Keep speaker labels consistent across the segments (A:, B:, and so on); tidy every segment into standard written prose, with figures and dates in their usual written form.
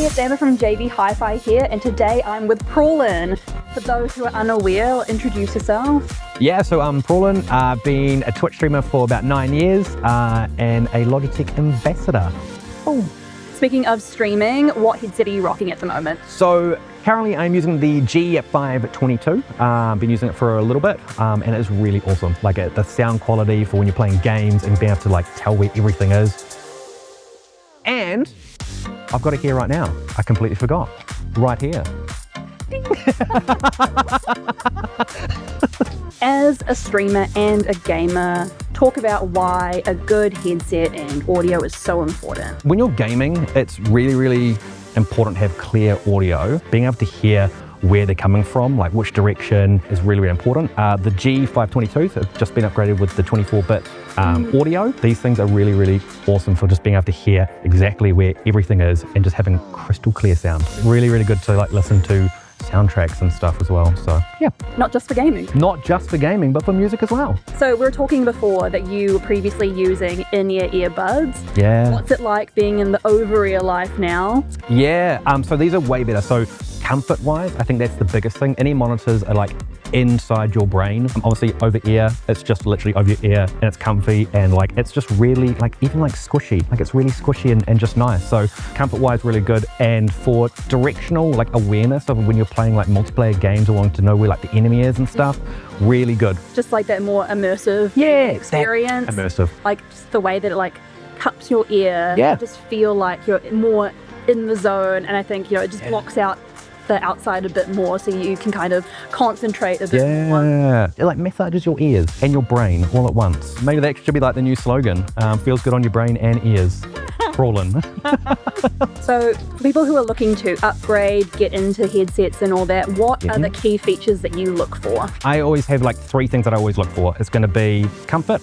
A: Hey, it's Emma from JB Hi-Fi here, and today I'm with PRAWLN. For those who are unaware, introduce yourself.
B: Yeah, so I'm PRAWLN. I've been a Twitch streamer for about 9 years and a Logitech Ambassador.
A: Oh. Speaking of streaming, what headset are you rocking at the moment?
B: So currently I'm using the G522. Been using it for a little bit and it's really awesome. Like the sound quality for when you're playing games and being able to like tell where everything is. And I've got it here right now. I completely forgot. Right here.
A: As a streamer and a gamer, talk about why a good headset and audio is so important.
B: When you're gaming, it's really, really important to have clear audio. Being able to hear where they're coming from, like which direction, is really, really important. The G522s have just been upgraded with the 24-bit audio. These things are really, really awesome for just being able to hear exactly where everything is and just having crystal clear sound. Really, really good to like listen to soundtracks and stuff as well, so yeah.
A: Not just for gaming.
B: Not just for gaming, but for music as well.
A: So we were talking before that you were previously using in-ear earbuds.
B: Yeah.
A: What's it like being in the over-ear life now?
B: Yeah, so these are way better. So comfort-wise, I think that's the biggest thing. Any monitors are like inside your brain. Obviously over ear, it's just literally over your ear and it's comfy and like it's just really like even like squishy. Like it's really squishy and just nice. So comfort-wise, really good. And for directional like awareness of when you're playing like multiplayer games or wanting to know where like the enemy is and stuff, really good.
A: Just like that more immersive experience.
B: Immersive.
A: Like just the way that it like cups your ear.
B: Yeah.
A: You just feel like you're more in the zone, and I think, you know, it just blocks out the outside a bit more so you can kind of concentrate a bit more.
B: Yeah, it like massages your ears and your brain all at once. Maybe that should be like the new slogan. Feels good on your brain and ears. PRAWLN.
A: So for people who are looking to upgrade, get into headsets and all that, what are the key features that you look for?
B: I always have like 3 things that I always look for. It's going to be comfort,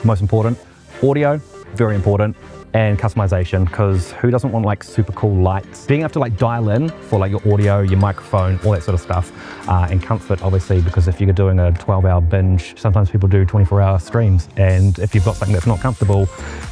B: most important, audio, very important, and customization, because who doesn't want like super cool lights? Being able to like dial in for like your audio, your microphone, all that sort of stuff. And comfort, obviously, because if you're doing a 12-hour binge, sometimes people do 24-hour streams. And if you've got something that's not comfortable,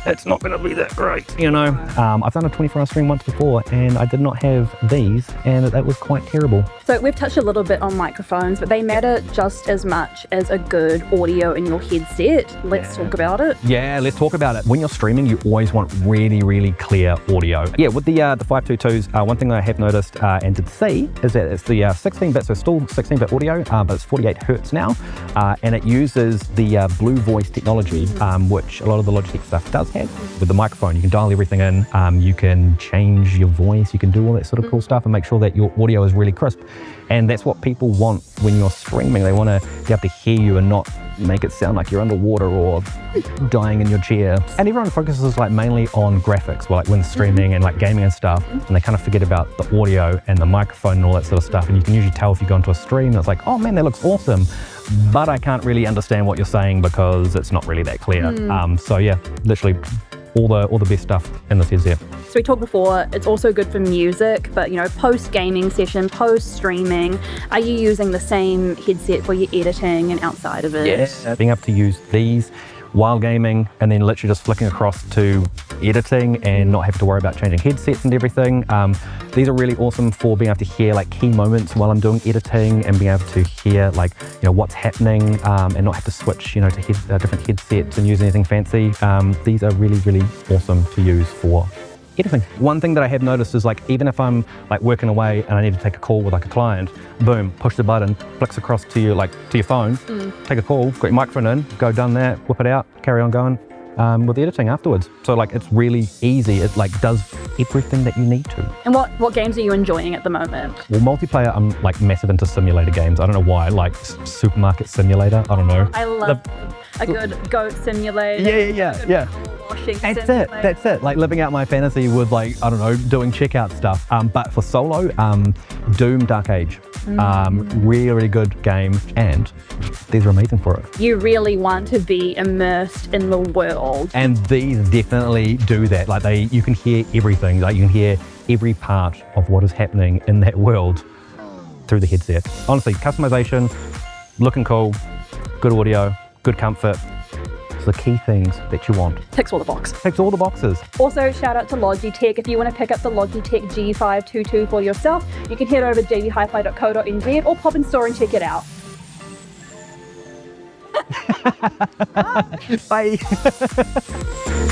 B: it's not gonna be that great, you know? I've done a 24-hour stream once before and I did not have these and that was quite terrible.
A: So we've touched a little bit on microphones, but they matter just as much as a good audio in your headset. Let's talk about it.
B: Yeah, let's talk about it. When you're streaming, you always want really, really clear audio. Yeah, with the 522s, one thing that I have noticed and did see is that it's the 16-bit, so still 16-bit audio, but it's 48 hertz now, and it uses the Blue Voice technology, which a lot of the Logitech stuff does have. With the microphone, you can dial everything in, you can change your voice, you can do all that sort of cool stuff and make sure that your audio is really crisp. And that's what people want when you're streaming. They want to be able to hear you and not make it sound like you're underwater or dying in your chair. And everyone focuses like mainly on graphics, like when streaming and like gaming and stuff, and they kind of forget about the audio and the microphone and all that sort of stuff. And you can usually tell if you go into a stream and it's like, oh man, that looks awesome, but I can't really understand what you're saying because it's not really that clear. So yeah, literally all the best stuff in this headset.
A: So we talked before, it's also good for music, but you know, post-gaming session, post-streaming, are you using the same headset for your editing and outside of it?
B: Yeah, being able to use these while gaming and then literally just flicking across to editing and not having to worry about changing headsets and everything. These are really awesome for being able to hear like key moments while I'm doing editing and being able to hear like, you know, what's happening and not have to switch, you know, to different headsets and use anything fancy. These are really, really awesome to use for editing. One thing that I have noticed is like, even if I'm like working away and I need to take a call with like a client, boom, push the button, flicks across to you, like to your phone, take a call, got your microphone in, go done that, whip it out, carry on going with the editing afterwards. So like, it's really easy. It like does everything that you need to. And
A: what games are you enjoying at the moment?
B: Well, multiplayer, I'm like massive into simulator games. I don't know why, like Supermarket Simulator, I don't know.
A: I love a good goat simulator.
B: Yeah. That's it. Like living out my fantasy with like, I don't know, doing checkout stuff. But for solo, Doom Dark Age. Really, really good game, and these are amazing for it.
A: You really want to be immersed in the world.
B: And these definitely do that. Like you can hear everything. Like you can hear every part of what is happening in that world through the headset. Honestly, customization, looking cool, good audio, good comfort, the key things that you want.
A: Ticks all the boxes.
B: Ticks all the boxes.
A: Also, shout out to Logitech. If you want to pick up the Logitech G522 for yourself, you can head over to jbhifi.co.nz or pop in store and check it out.
B: Bye.